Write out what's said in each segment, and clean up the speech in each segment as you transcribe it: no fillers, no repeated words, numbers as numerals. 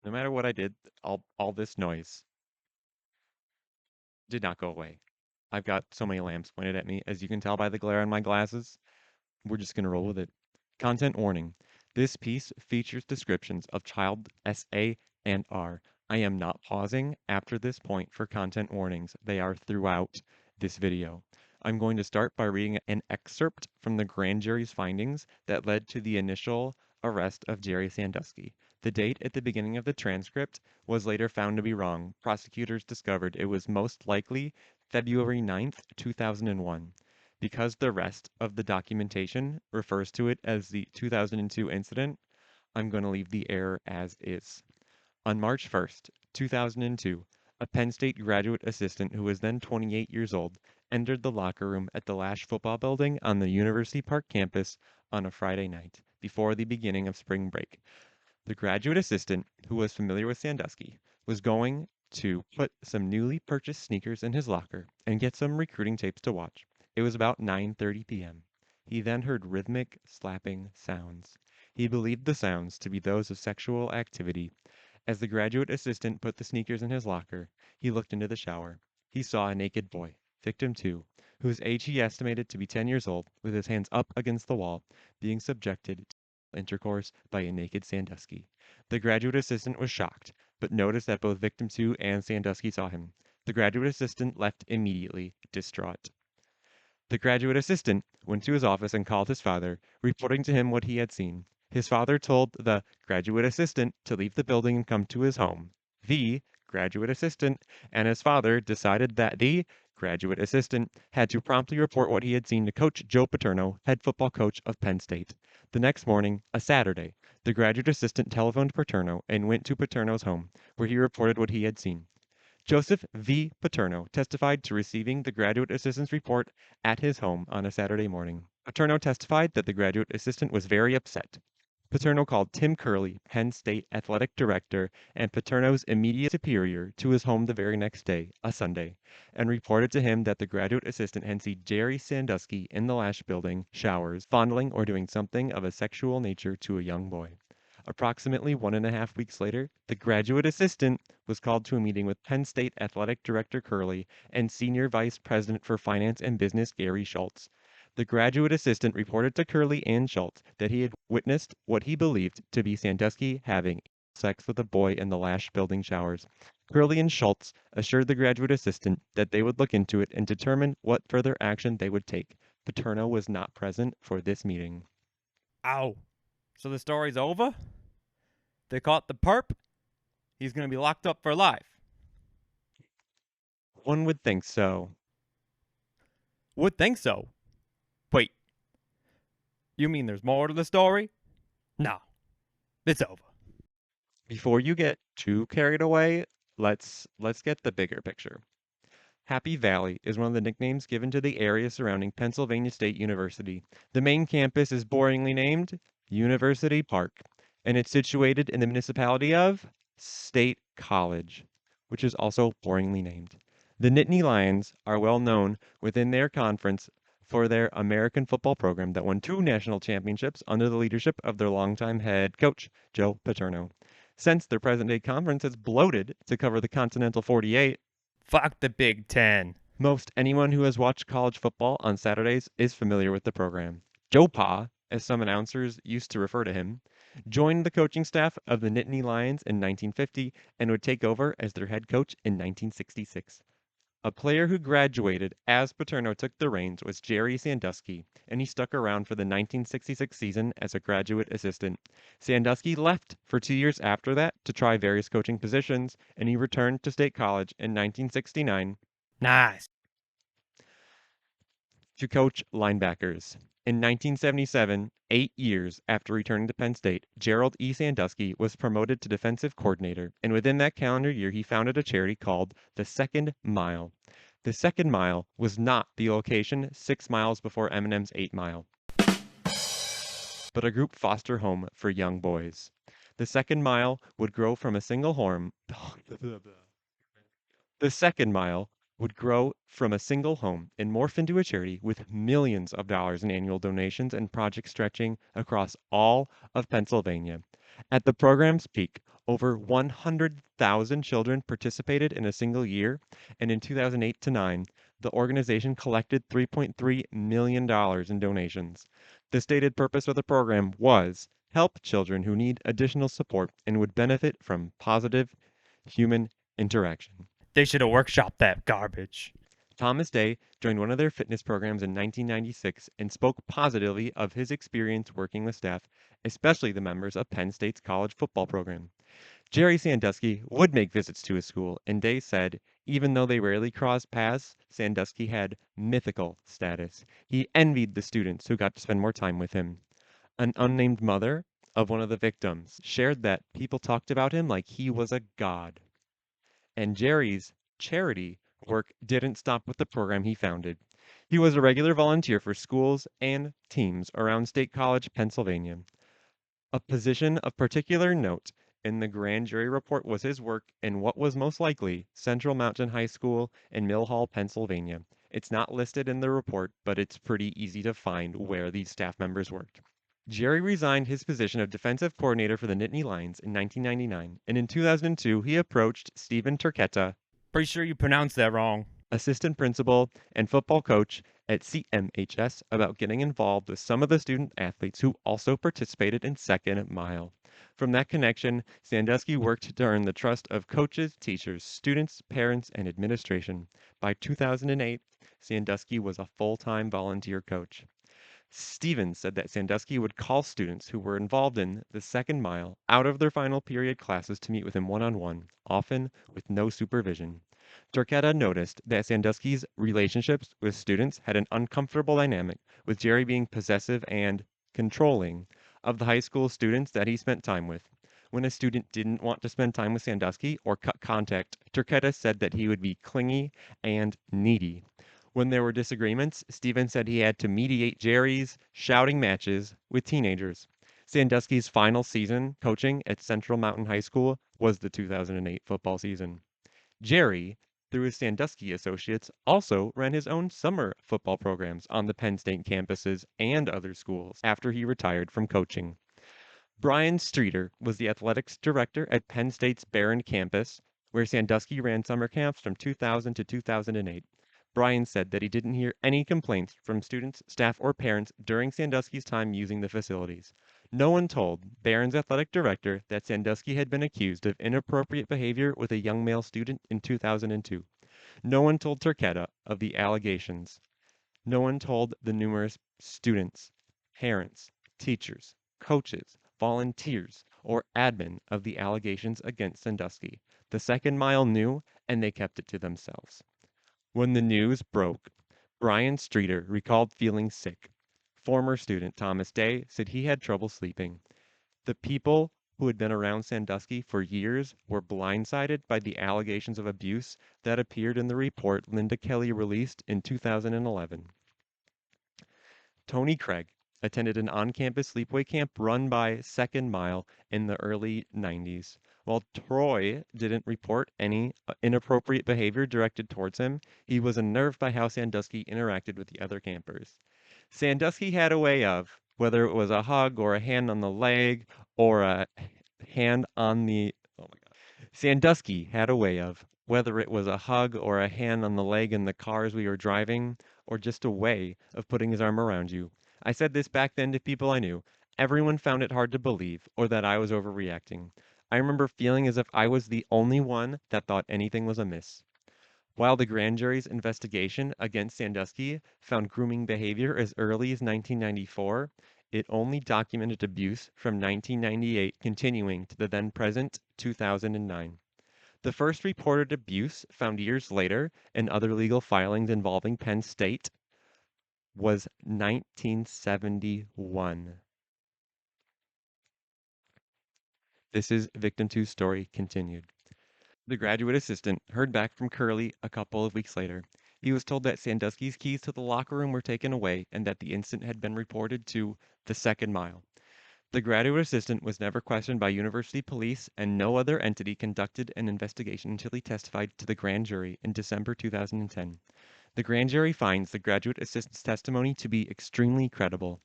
No matter what I did, all this noise did not go away. I've got so many lamps pointed at me, as you can tell by the glare on my glasses. We're just going to roll with it. Content warning. This piece features descriptions of child SA and R. I am not pausing after this point for content warnings. They are throughout this video. I'm going to start by reading an excerpt from the grand jury's findings that led to the initial arrest of Jerry Sandusky. The date at the beginning of the transcript was later found to be wrong. Prosecutors discovered it was most likely February 9th, 2001. Because the rest of the documentation refers to it as the 2002 incident, I'm going to leave the error as is. On March 1st, 2002, a Penn State graduate assistant who was then 28 years old entered the locker room at the Lasch football building on the University Park campus on a Friday night before the beginning of spring break. The graduate assistant, who was familiar with Sandusky, was going to put some newly purchased sneakers in his locker and get some recruiting tapes to watch. It was about 9:30 p.m. He then heard rhythmic slapping sounds. He believed the sounds to be those of sexual activity. As the graduate assistant put the sneakers in his locker, he looked into the shower. He saw a naked boy, victim 2, whose age he estimated to be 10 years old, with his hands up against the wall, being subjected to intercourse by a naked Sandusky. The graduate assistant was shocked, but noticed that both victim 2 and Sandusky saw him. The graduate assistant left immediately, distraught. The graduate assistant went to his office and called his father, reporting to him what he had seen. His father told the graduate assistant to leave the building and come to his home. The graduate assistant and his father decided that the graduate assistant had to promptly report what he had seen to Coach Joe Paterno, head football coach of Penn State. The next morning, a Saturday, the graduate assistant telephoned Paterno and went to Paterno's home, where he reported what he had seen. Joseph V. Paterno testified to receiving the graduate assistant's report at his home on a Saturday morning. Paterno testified that the graduate assistant was very upset. Paterno called Tim Curley, Penn State athletic director and Paterno's immediate superior, to his home the very next day, a Sunday, and reported to him that the graduate assistant had seen Jerry Sandusky in the Lasch building showers, fondling or doing something of a sexual nature to a young boy. Approximately 1.5 weeks later, the graduate assistant was called to a meeting with Penn State Athletic Director Curley and Senior Vice President for Finance and Business Gary Schultz. The graduate assistant reported to Curley and Schultz that he had witnessed what he believed to be Sandusky having sex with a boy in the Lasch building showers. Curley and Schultz assured the graduate assistant that they would look into it and determine what further action they would take. Paterno was not present for this meeting. Ow. So the story's over? They caught the perp? He's going to be locked up for life. One would think so. Would think so. Wait. You mean there's more to the story? No. It's over. Before you get too carried away, let's get the bigger picture. Happy Valley is one of the nicknames given to the area surrounding Pennsylvania State University. The main campus is boringly named University Park, and it's situated in the municipality of State College, which is also boringly named. The Nittany Lions are well known within their conference for their American football program that won 2 national championships under the leadership of their longtime head coach, Joe Paterno. Since their present-day conference has bloated to cover the Continental 48, Fuck the Big Ten. most anyone who has watched college football on Saturdays is familiar with the program. Joe Pa, as some announcers used to refer to him, joined the coaching staff of the Nittany Lions in 1950 and would take over as their head coach in 1966. A player who graduated as Paterno took the reins was Jerry Sandusky, and he stuck around for the 1966 season as a graduate assistant. Sandusky left for 2 years after that to try various coaching positions, and he returned to State College in 1969 Nice. to coach linebackers. In 1977, 8 years after returning to Penn State, Gerald E. Sandusky was promoted to defensive coordinator, and within that calendar year, he founded a charity called the Second Mile. The Second Mile was not the location 6 miles before Eminem's 8 Mile, but a group foster home for young boys. The Second Mile would grow from a single home. The Second Mile would grow from a single home and morph into a charity with millions of dollars in annual donations and projects stretching across all of Pennsylvania. At the program's peak, Over 100,000 children participated in a single year, and in 2008 to 9, the organization collected $3.3 million in donations. The stated purpose of the program was help children who need additional support and would benefit from positive human interaction. They should have workshopped that garbage. Thomas Day joined one of their fitness programs in 1996 and spoke positively of his experience working with staff, especially the members of Penn State's college football program. Jerry Sandusky would make visits to his school, and Day said even though they rarely crossed paths, Sandusky had mythical status. He envied the students who got to spend more time with him. An unnamed mother of one of the victims shared that people talked about him like he was a god. And Jerry's charity work didn't stop with the program he founded. He was a regular volunteer for schools and teams around State College, Pennsylvania. A position of particular note in the grand jury report was his work in what was most likely Central Mountain High School in Mill Hall, Pennsylvania. It's not listed in the report, but it's pretty easy to find where these staff members worked. Jerry resigned his position of defensive coordinator for the Nittany Lions in 1999, and in 2002 he approached Stephen Turketta, Pretty sure you pronounced that wrong. assistant principal and football coach at CMHS, about getting involved with some of the student athletes who also participated in Second Mile. From that connection, Sandusky worked to earn the trust of coaches, teachers, students, parents, and administration. By 2008, Sandusky was a full-time volunteer coach. Stevens said that Sandusky would call students who were involved in the Second Mile out of their final period classes to meet with him one-on-one, often with no supervision. Turketta noticed that Sandusky's relationships with students had an uncomfortable dynamic, with Jerry being possessive and controlling of the high school students that he spent time with. When a student didn't want to spend time with Sandusky or cut contact, Turketta said that he would be clingy and needy. When there were disagreements, Stevens said he had to mediate Jerry's shouting matches with teenagers. Sandusky's final season coaching at Central Mountain High School was the 2008 football season. Jerry, through his Sandusky associates, also ran his own summer football programs on the Penn State campuses and other schools after he retired from coaching. Brian Streeter was the athletics director at Penn State's Barron campus, where Sandusky ran summer camps from 2000 to 2008. Brian said that he didn't hear any complaints from students, staff, or parents during Sandusky's time using the facilities. No one told Barron's athletic director that Sandusky had been accused of inappropriate behavior with a young male student in 2002. No one told Turketta of the allegations. No one told the numerous students, parents, teachers, coaches, volunteers, or admin of the allegations against Sandusky. The Second Mile knew, and they kept it to themselves. When the news broke, Brian Streeter recalled feeling sick. Former student Thomas Day said he had trouble sleeping. The people who had been around Sandusky for years were blindsided by the allegations of abuse that appeared in the report Linda Kelly released in 2011. Tony Craig attended an on-campus sleepaway camp run by Second Mile in the early 90s. While Troy didn't report any inappropriate behavior directed towards him, he was unnerved by how Sandusky interacted with the other campers. Sandusky had a way of, whether it was a hug or a hand on the leg or a hand on the oh my god. Sandusky had a way of, whether it was a hug or a hand on the leg in the cars we were driving, or just a way of putting his arm around you. I said this back then to people I knew. Everyone found it hard to believe, or that I was overreacting. I remember feeling as if I was the only one that thought anything was amiss. While the grand jury's investigation against Sandusky found grooming behavior as early as 1994, it only documented abuse from 1998 continuing to the then present 2009. The first reported abuse found years later in other legal filings involving Penn State was 1971. This is Victim Two's story continued. The graduate assistant heard back from Curley a couple of weeks later. He was told that Sandusky's keys to the locker room were taken away and that the incident had been reported to the Second Mile. The graduate assistant was never questioned by university police, and no other entity conducted an investigation until he testified to the grand jury in December 2010. The grand jury finds the graduate assistant's testimony to be extremely credible.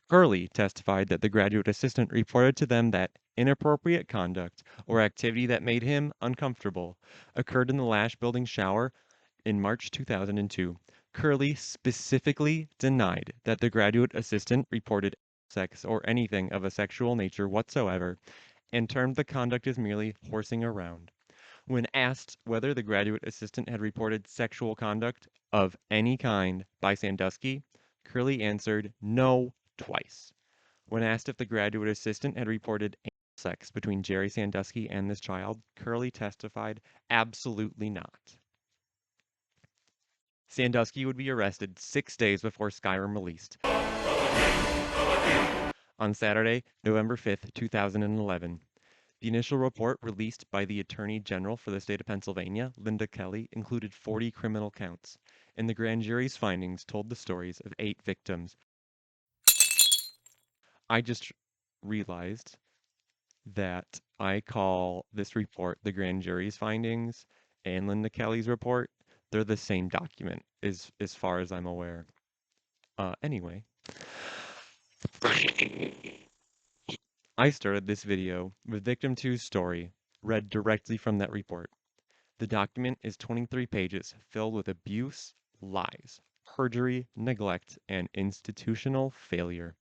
Curley testified that the graduate assistant reported to them that inappropriate conduct or activity that made him uncomfortable occurred in the Lash Building shower in March 2002. Curley specifically denied that the graduate assistant reported sex or anything of a sexual nature whatsoever and termed the conduct as merely horsing around. When asked whether the graduate assistant had reported sexual conduct of any kind by Sandusky, Curley answered no twice. When asked if the graduate assistant had reported anal sex between Jerry Sandusky and this child, Curley testified absolutely not. Sandusky would be arrested 6 days before Skyrim released. On Saturday, November 5th, 2011. The initial report released by the Attorney General for the state of Pennsylvania, Linda Kelly, included 40 criminal counts, and the grand jury's findings told the stories of 8 victims. I just realized that I call this report the grand jury's findings and Linda Kelly's report. They're the same document, as far as I'm aware. Anyway. I started this video with Victim Two's story, read directly from that report. The document is 23 pages, filled with abuse, lies, perjury, neglect, and institutional failure.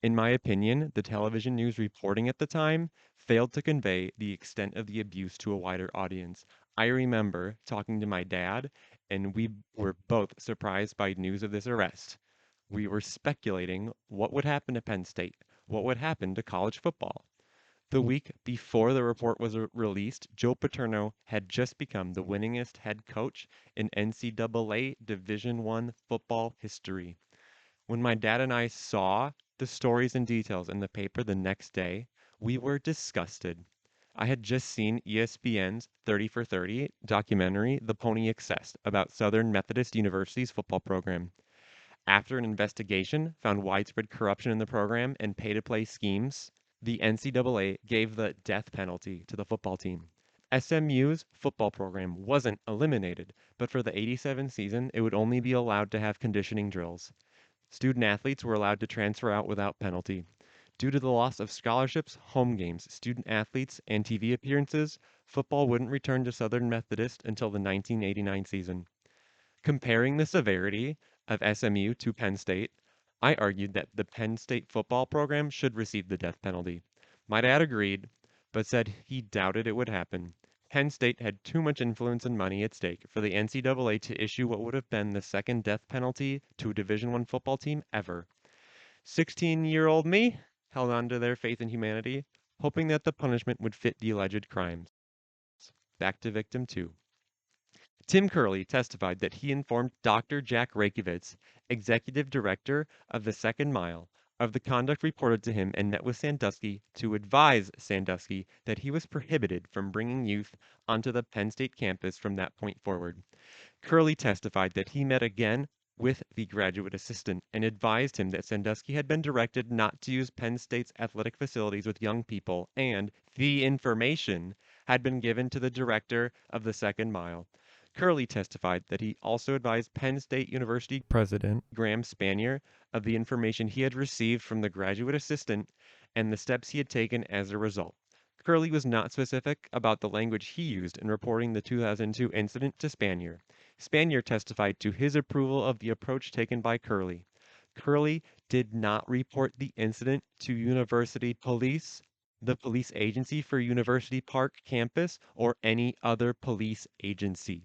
In my opinion, the television news reporting at the time failed to convey the extent of the abuse to a wider audience. I remember talking to my dad, and we were both surprised by news of this arrest. We were speculating what would happen to Penn State, what would happen to college football. The week before the report was released, Joe Paterno had just become the winningest head coach in NCAA Division I football history. When my dad and I saw the stories and details in the paper the next day, we were disgusted. I had just seen ESPN's 30 for 30 documentary, The Pony Excess, about Southern Methodist University's football program. After an investigation found widespread corruption in the program and pay-to-play schemes, the NCAA gave the death penalty to the football team. SMU's football program wasn't eliminated, but for the '87 season, it would only be allowed to have conditioning drills. Student athletes were allowed to transfer out without penalty. Due to the loss of scholarships, home games, student athletes, and TV appearances, football wouldn't return to Southern Methodist until the 1989 season. Comparing the severity of SMU to Penn State, I argued that the Penn State football program should receive the death penalty. My dad agreed, but said he doubted it would happen. Penn State had too much influence and money at stake for the NCAA to issue what would have been the second death penalty to a Division I football team ever. 16-year-old me held on to their faith in humanity, hoping that the punishment would fit the alleged crimes. Back to victim 2. Tim Curley testified that he informed Dr. Jack Rakowitz, executive director of the Second Mile, of the conduct reported to him and met with Sandusky to advise Sandusky that he was prohibited from bringing youth onto the Penn State campus from that point forward. Curley testified that he met again with the graduate assistant and advised him that Sandusky had been directed not to use Penn State's athletic facilities with young people, and the information had been given to the director of the Second Mile. Curley testified that he also advised Penn State University President Graham Spanier of the information he had received from the graduate assistant and the steps he had taken as a result. Curley was not specific about the language he used in reporting the 2002 incident to Spanier. Spanier testified to his approval of the approach taken by Curley. Curley did not report the incident to University Police, the police agency for University Park campus, or any other police agency.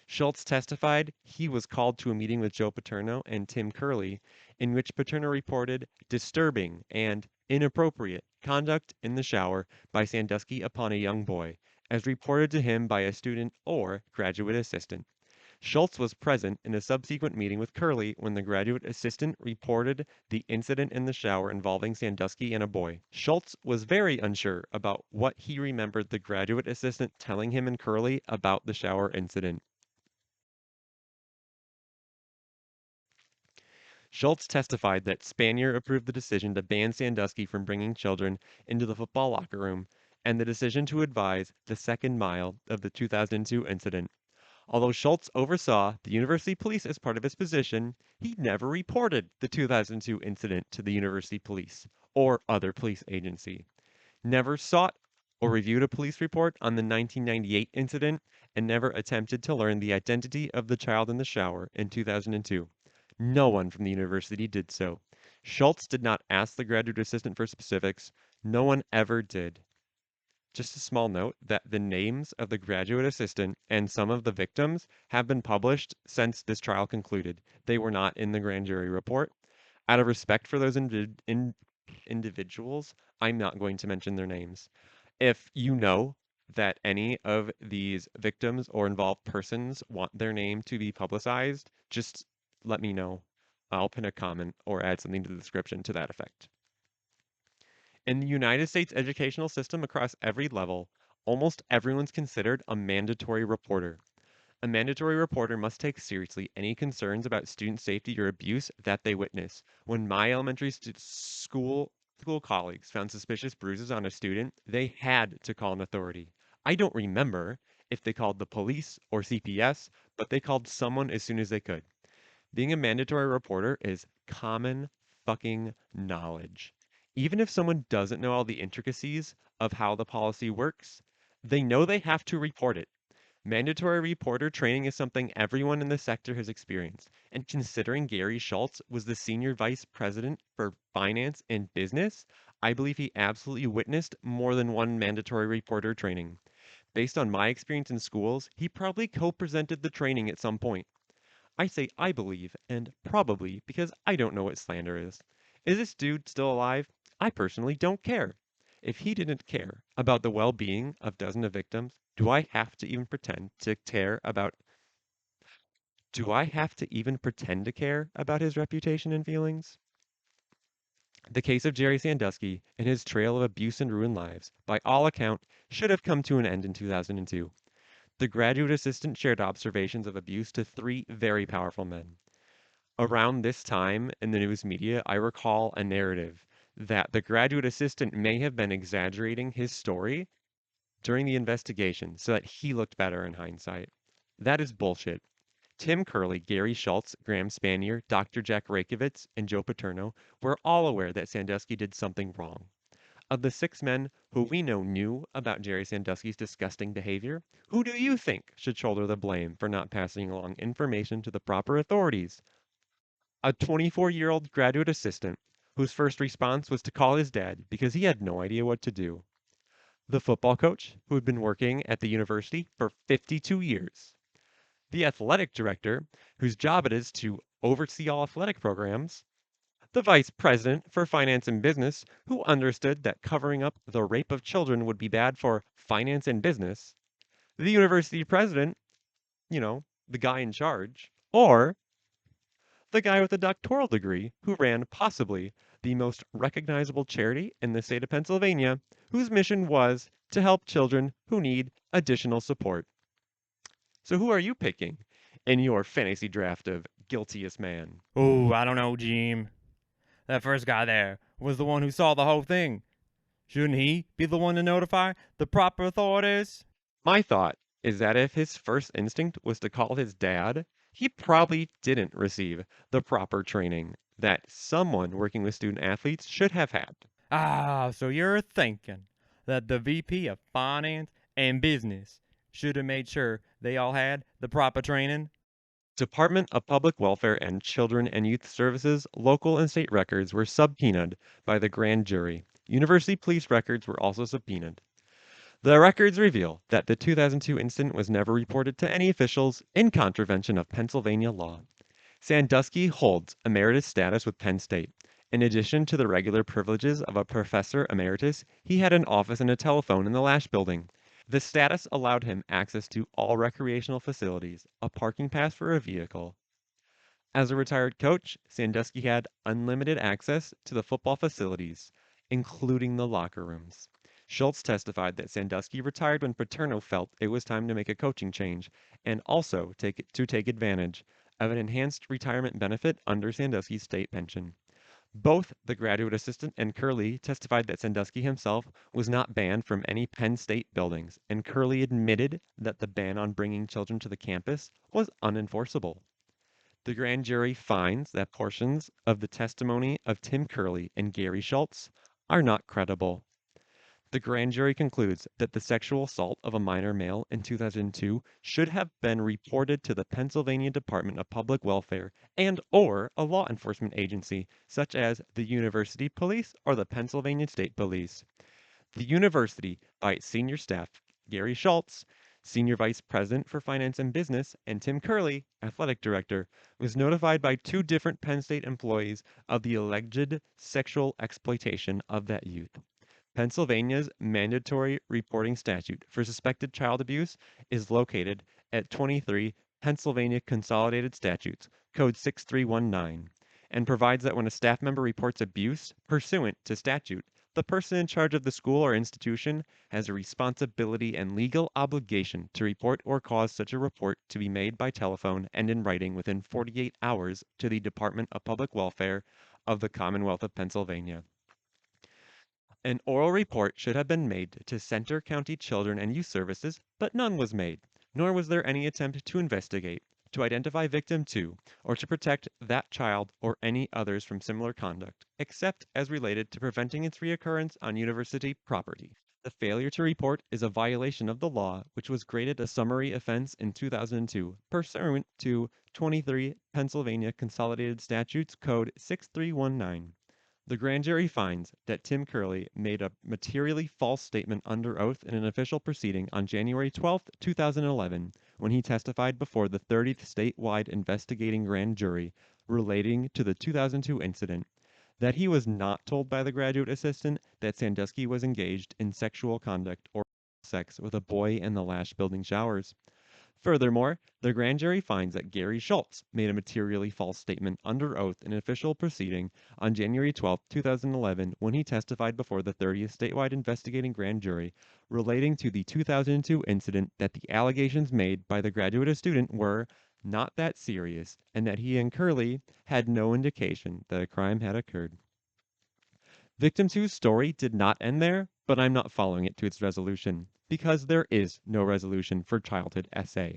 Schultz testified he was called to a meeting with Joe Paterno and Tim Curley, in which Paterno reported disturbing and inappropriate conduct in the shower by Sandusky upon a young boy, as reported to him by a student or graduate assistant. Schultz was present in a subsequent meeting with Curley when the graduate assistant reported the incident in the shower involving Sandusky and a boy. Schultz was very unsure about what he remembered the graduate assistant telling him and Curley about the shower incident. Schultz testified that Spanier approved the decision to ban Sandusky from bringing children into the football locker room and the decision to advise the Second Mile of the 2002 incident. Although Schultz oversaw the university police as part of his position, he never reported the 2002 incident to the university police or other police agency, never sought or reviewed a police report on the 1998 incident, and never attempted to learn the identity of the child in the shower in 2002. No one from the university did so. Schultz did not ask the graduate assistant for specifics. No one ever did. Just a small note that the names of the graduate assistant and some of the victims have been published since this trial concluded. They were not in the grand jury report. Out of respect for those individuals, I'm not going to mention their names. If you know that any of these victims or involved persons want their name to be publicized, just let me know. I'll pin a comment or add something to the description to that effect. In the United States educational system across every level, almost everyone's considered a mandatory reporter. A mandatory reporter must take seriously any concerns about student safety or abuse that they witness. When my elementary school colleagues found suspicious bruises on a student, they had to call an authority. I don't remember if they called the police or CPS, but they called someone as soon as they could. Being a mandatory reporter is common fucking knowledge. Even if someone doesn't know all the intricacies of how the policy works, they know they have to report it. Mandatory reporter training is something everyone in the sector has experienced, and considering Gary Schultz was the senior vice president for finance and business, I believe he absolutely witnessed more than one mandatory reporter training. Based on my experience in schools, he probably co-presented the training at some point. I say I believe, and probably because I don't know what slander is. Is this dude still alive? I personally don't care. If he didn't care about the well-being of dozens of victims, do I have to even pretend to care about his reputation and feelings? The case of Jerry Sandusky and his trail of abuse and ruined lives, by all account, should have come to an end in 2002. The graduate assistant shared observations of abuse to three very powerful men. Around this time in the news media, I recall a narrative that the graduate assistant may have been exaggerating his story during the investigation so that he looked better in hindsight. That is bullshit. Tim Curley, Gary Schultz, Graham Spanier, Dr. Jack Rakovitz, and Joe Paterno were all aware that Sandusky did something wrong. Of the six men who we know knew about Jerry Sandusky's disgusting behavior, who do you think should shoulder the blame for not passing along information to the proper authorities? A 24-year-old graduate assistant whose first response was to call his dad because he had no idea what to do. The football coach who had been working at the university for 52 years. The athletic director whose job it is to oversee all athletic programs. The vice president for finance and business who understood that covering up the rape of children would be bad for finance and business. The university president, the guy in charge. Or the guy with a doctoral degree who ran possibly the most recognizable charity in the state of Pennsylvania, whose mission was to help children who need additional support. So who are you picking in your fantasy draft of guiltiest man? Oh, I don't know, Jim. That first guy there was the one who saw the whole thing. Shouldn't he be the one to notify the proper authorities? My thought is that if his first instinct was to call his dad, he probably didn't receive the proper training that someone working with student athletes should have had. Ah, so you're thinking that the VP of Finance and Business should have made sure they all had the proper training? Department of Public Welfare and Children and Youth Services local and state records were subpoenaed by the grand jury. University police records were also subpoenaed. The records reveal that the 2002 incident was never reported to any officials in contravention of Pennsylvania law. Sandusky holds emeritus status with Penn State. In addition to the regular privileges of a professor emeritus, he had an office and a telephone in the Lash building. The status allowed him access to all recreational facilities, a parking pass for a vehicle. As a retired coach, Sandusky had unlimited access to the football facilities, including the locker rooms. Schultz testified that Sandusky retired when Paterno felt it was time to make a coaching change and also take advantage of an enhanced retirement benefit under Sandusky's state pension. Both the graduate assistant and Curley testified that Sandusky himself was not banned from any Penn State buildings, and Curley admitted that the ban on bringing children to the campus was unenforceable. The grand jury finds that portions of the testimony of Tim Curley and Gary Schultz are not credible. The grand jury concludes that the sexual assault of a minor male in 2002 should have been reported to the Pennsylvania Department of Public Welfare and/or a law enforcement agency such as the University Police or the Pennsylvania State Police. The university, by its senior staff, Gary Schultz, Senior Vice President for Finance and Business, and Tim Curley, Athletic Director, was notified by two different Penn State employees of the alleged sexual exploitation of that youth. Pennsylvania's mandatory reporting statute for suspected child abuse is located at 23 Pennsylvania Consolidated Statutes, Code 6319, and provides that when a staff member reports abuse pursuant to statute, the person in charge of the school or institution has a responsibility and legal obligation to report or cause such a report to be made by telephone and in writing within 48 hours to the Department of Public Welfare of the Commonwealth of Pennsylvania. An oral report should have been made to Center County Children and Youth Services, but none was made, nor was there any attempt to investigate, to identify victim 2, or to protect that child or any others from similar conduct, except as related to preventing its reoccurrence on university property. The failure to report is a violation of the law, which was graded a summary offense in 2002, pursuant to 23 Pennsylvania Consolidated Statutes Code 6319. The grand jury finds that Tim Curley made a materially false statement under oath in an official proceeding on January 12, 2011, when he testified before the 30th statewide investigating grand jury relating to the 2002 incident, that he was not told by the graduate assistant that Sandusky was engaged in sexual conduct or sex with a boy in the Lash building showers. Furthermore, the grand jury finds that Gary Schultz made a materially false statement under oath in an official proceeding on January 12, 2011, when he testified before the 30th statewide investigating grand jury relating to the 2002 incident, that the allegations made by the graduate student were not that serious and that he and Curley had no indication that a crime had occurred. Victim two's story did not end there, but I'm not following it to its resolution, because there is no resolution for childhood SA.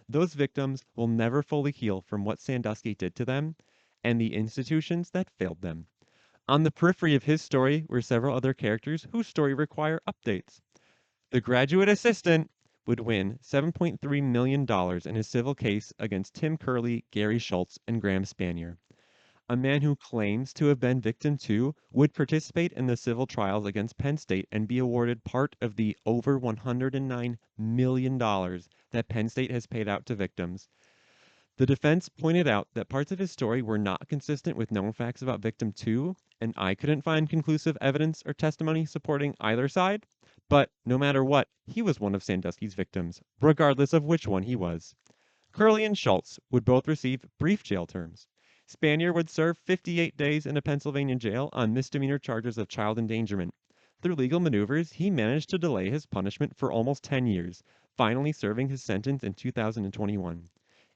Those victims will never fully heal from what Sandusky did to them and the institutions that failed them. On the periphery of his story were several other characters whose story require updates. The graduate assistant would win $7.3 million in his civil case against Tim Curley, Gary Schultz, and Graham Spanier. A man who claims to have been victim to would participate in the civil trials against Penn State and be awarded part of the over $109 million that Penn State has paid out to victims. The defense pointed out that parts of his story were not consistent with known facts about victim 2, and I couldn't find conclusive evidence or testimony supporting either side. But no matter what, he was one of Sandusky's victims, regardless of which one he was. Curley and Schultz would both receive brief jail terms. Spanier would serve 58 days in a Pennsylvania jail on misdemeanor charges of child endangerment. Through legal maneuvers, he managed to delay his punishment for almost 10 years, finally serving his sentence in 2021.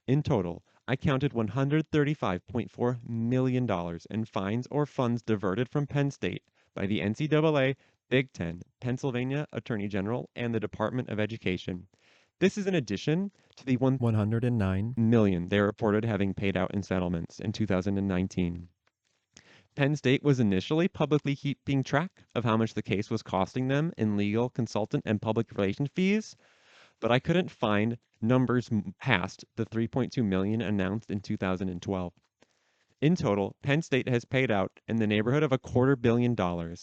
In total, I counted $135.4 million in fines or funds diverted from Penn State by the NCAA, Big Ten, Pennsylvania Attorney General, and the Department of Education. This is in addition to the $109 million they reported having paid out in settlements in 2019. Penn State was initially publicly keeping track of how much the case was costing them in legal, consultant, and public relations fees, but I couldn't find numbers past the $3.2 million announced in 2012. In total, Penn State has paid out in the neighborhood of $250 million.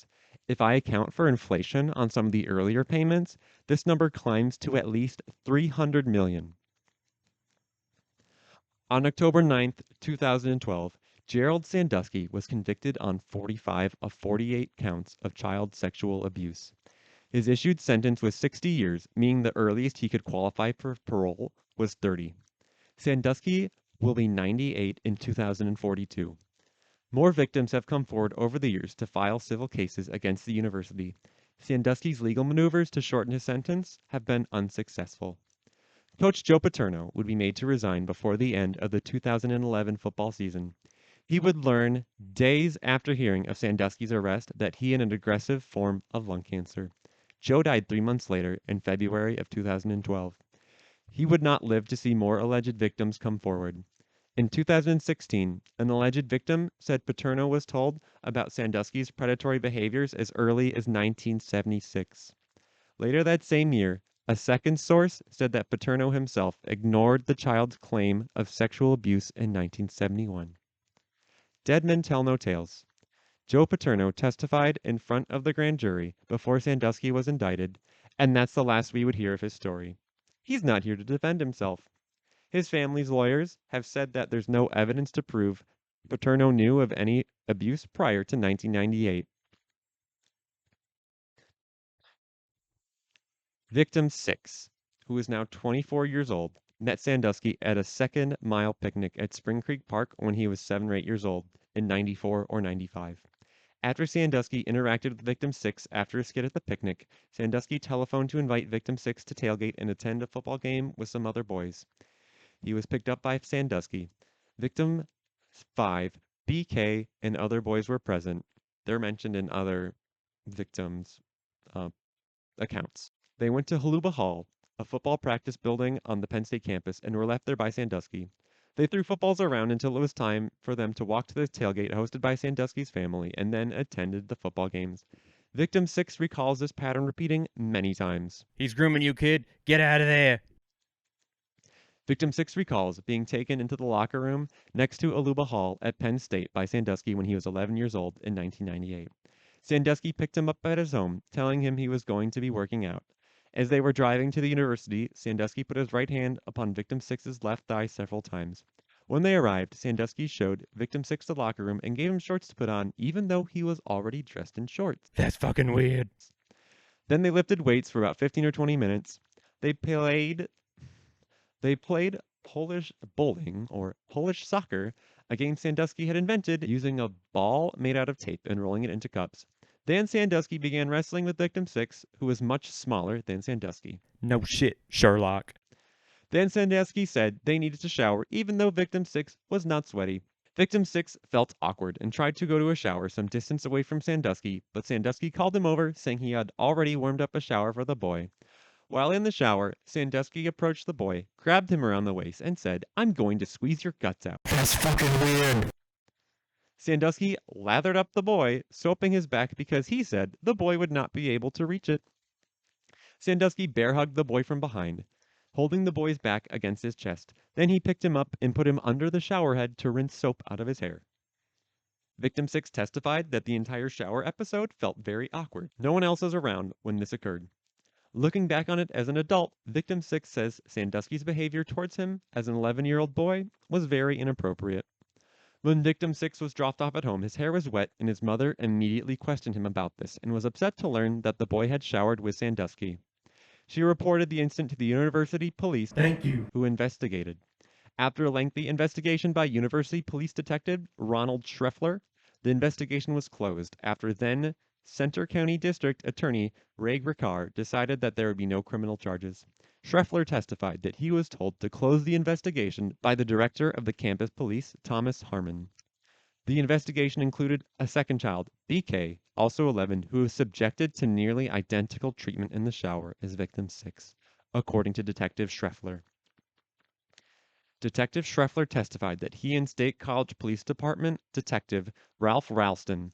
If I account for inflation on some of the earlier payments, this number climbs to at least $300 million. On October 9, 2012, Gerald Sandusky was convicted on 45 of 48 counts of child sexual abuse. His issued sentence was 60 years, meaning the earliest he could qualify for parole was 30. Sandusky will be 98 in 2042. More victims have come forward over the years to file civil cases against the university. Sandusky's legal maneuvers to shorten his sentence have been unsuccessful. Coach Joe Paterno would be made to resign before the end of the 2011 football season. He would learn days after hearing of Sandusky's arrest that he had an aggressive form of lung cancer. Joe died 3 months later in February of 2012. He would not live to see more alleged victims come forward. In 2016, an alleged victim said Paterno was told about Sandusky's predatory behaviors as early as 1976. Later that same year, a second source said that Paterno himself ignored the child's claim of sexual abuse in 1971. Dead men tell no tales. Joe Paterno testified in front of the grand jury before Sandusky was indicted, and that's the last we would hear of his story. He's not here to defend himself. His family's lawyers have said that there's no evidence to prove Paterno knew of any abuse prior to 1998. Victim 6, who is now 24 years old, met Sandusky at a second mile picnic at Spring Creek Park when he was 7 or 8 years old in 94 or 95. After Sandusky interacted with Victim 6 after a skit at the picnic, Sandusky telephoned to invite Victim 6 to tailgate and attend a football game with some other boys. He was picked up by Sandusky. Victim 5, BK, and other boys were present. They're mentioned in other victims' uh, accounts. They went to Haluba Hall, a football practice building on the Penn State campus, and were left there by Sandusky. They threw footballs around until it was time for them to walk to the tailgate hosted by Sandusky's family, and then attended the football games. Victim 6 recalls this pattern repeating many times. He's grooming you, kid. Get out of there. Victim 6 recalls being taken into the locker room next to Aluba Hall at Penn State by Sandusky when he was 11 years old in 1998. Sandusky picked him up at his home, telling him he was going to be working out. As they were driving to the university, Sandusky put his right hand upon Victim 6's left thigh several times. When they arrived, Sandusky showed Victim 6 the locker room and gave him shorts to put on, even though he was already dressed in shorts. That's fucking weird. Then they lifted weights for about 15 or 20 minutes. They played Polish bowling or Polish soccer, a game Sandusky had invented using a ball made out of tape and rolling it into cups. Then Sandusky began wrestling with Victim 6, who was much smaller than Sandusky. No shit, Sherlock. Then Sandusky said they needed to shower, even though Victim 6 was not sweaty. Victim 6 felt awkward and tried to go to a shower some distance away from Sandusky, but Sandusky called him over, saying he had already warmed up a shower for the boy. While in the shower, Sandusky approached the boy, grabbed him around the waist, and said, "I'm going to squeeze your guts out." That's fucking weird. Sandusky lathered up the boy, soaping his back because he said the boy would not be able to reach it. Sandusky bear hugged the boy from behind, holding the boy's back against his chest. Then he picked him up and put him under the shower head to rinse soap out of his hair. Victim 6 testified that the entire shower episode felt very awkward. No one else was around when this occurred. Looking back on it as an adult, Victim 6 says Sandusky's behavior towards him as an 11-year-old boy was very inappropriate. When Victim 6 was dropped off at home, his hair was wet, and his mother immediately questioned him about this and was upset to learn that the boy had showered with Sandusky. She reported the incident to the university police, who investigated. After a lengthy investigation by University Police Detective Ronald Schreffler, the investigation was closed after then Center County District Attorney Ray Ricard decided that there would be no criminal charges. Schreffler testified that he was told to close the investigation by the director of the campus police, Thomas Harmon. The investigation included a second child, BK, also 11, who was subjected to nearly identical treatment in the shower as Victim 6, according to Detective Schreffler. Detective Schreffler testified that he and State College Police Department Detective Ralph Ralston,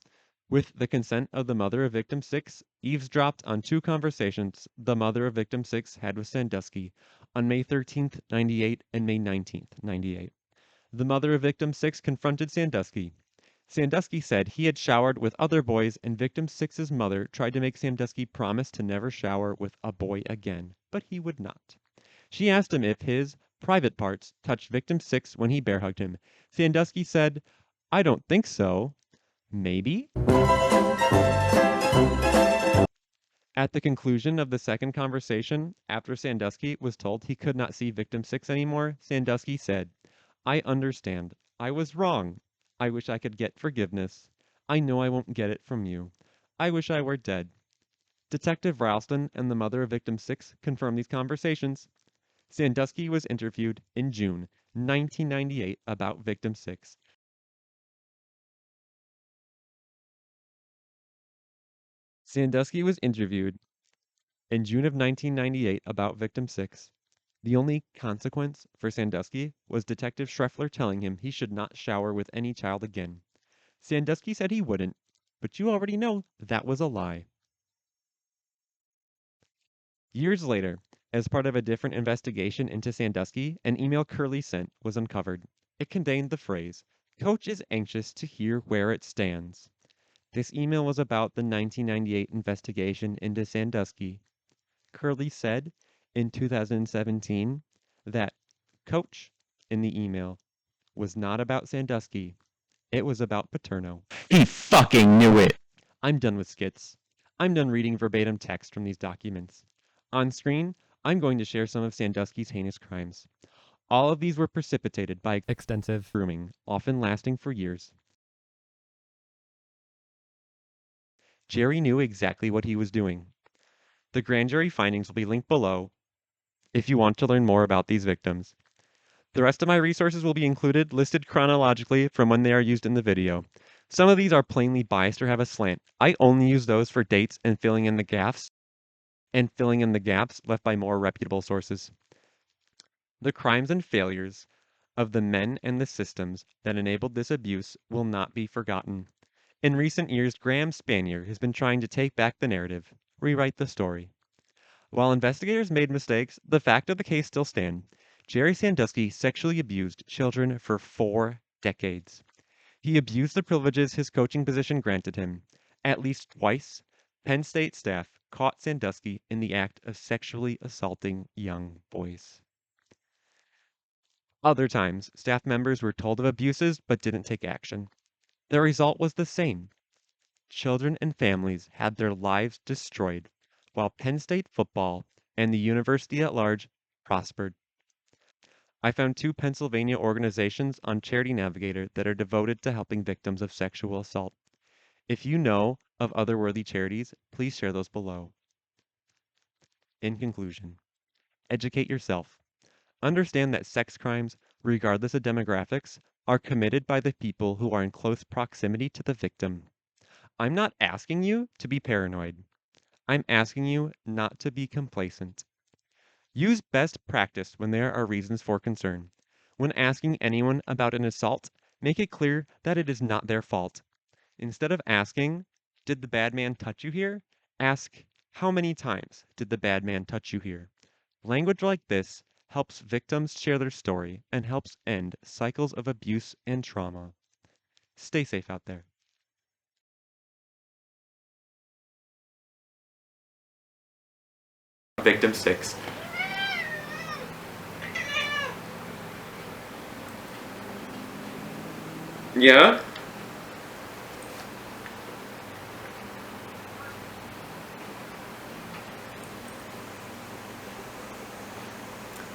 with the consent of the mother of Victim 6, eavesdropped on 2 conversations the mother of Victim 6 had with Sandusky on May 13, 98 and May 19, 98. The mother of Victim 6 confronted Sandusky. Sandusky said he had showered with other boys, and Victim 6's mother tried to make Sandusky promise to never shower with a boy again, but he would not. She asked him if his private parts touched Victim 6 when he bear hugged him. Sandusky said, "I don't think so. Maybe?" At the conclusion of the second conversation, after Sandusky was told he could not see Victim 6 anymore, Sandusky said, "I understand. I was wrong. I wish I could get forgiveness. I know I won't get it from you. I wish I were dead." Detective Ralston and the mother of Victim 6 confirmed these conversations. Sandusky was interviewed in June 1998 about Victim 6. Sandusky was interviewed in June of 1998 about victim 6. The only consequence for Sandusky was Detective Schreffler telling him he should not shower with any child again. Sandusky said he wouldn't, but you already know that was a lie. Years later, as part of a different investigation into Sandusky, an email Curley sent was uncovered. It contained the phrase, "Coach is anxious to hear where it stands." This email was about the 1998 investigation into Sandusky. Curley said in 2017 that Coach in the email was not about Sandusky. It was about Paterno. He fucking knew it. I'm done with skits. I'm done reading verbatim text from these documents. On screen, I'm going to share some of Sandusky's heinous crimes. All of these were precipitated by Extensive. grooming, often lasting for years. Jerry knew exactly what he was doing. The grand jury findings will be linked below if you want to learn more about these victims. The rest of my resources will be included, listed chronologically from when they are used in the video. Some of these are plainly biased or have a slant. I only use those for dates and filling in the gaps left by more reputable sources. The crimes and failures of the men and the systems that enabled this abuse will not be forgotten. In recent years, Graham Spanier has been trying to take back the narrative, rewrite the story. While investigators made mistakes, the fact of the case still stands. Jerry Sandusky sexually abused children for 4 decades. He abused the privileges his coaching position granted him. At least twice, Penn State staff caught Sandusky in the act of sexually assaulting young boys. Other times, staff members were told of abuses but didn't take action. The result was the same. Children and families had their lives destroyed, while Penn State football and the university at large prospered. I found 2 Pennsylvania organizations on Charity Navigator that are devoted to helping victims of sexual assault. If you know of other worthy charities, please share those below. In conclusion, educate yourself. Understand that sex crimes, regardless of demographics, are committed by the people who are in close proximity to the victim. I'm not asking you to be paranoid. I'm asking you not to be complacent. Use best practice when there are reasons for concern. When asking anyone about an assault, make it clear that it is not their fault. Instead of asking, "Did the bad man touch you here?" ask, "How many times did the bad man touch you here?" Language like this helps victims share their story and helps end cycles of abuse and trauma. Stay safe out there. Victim 6. Yeah?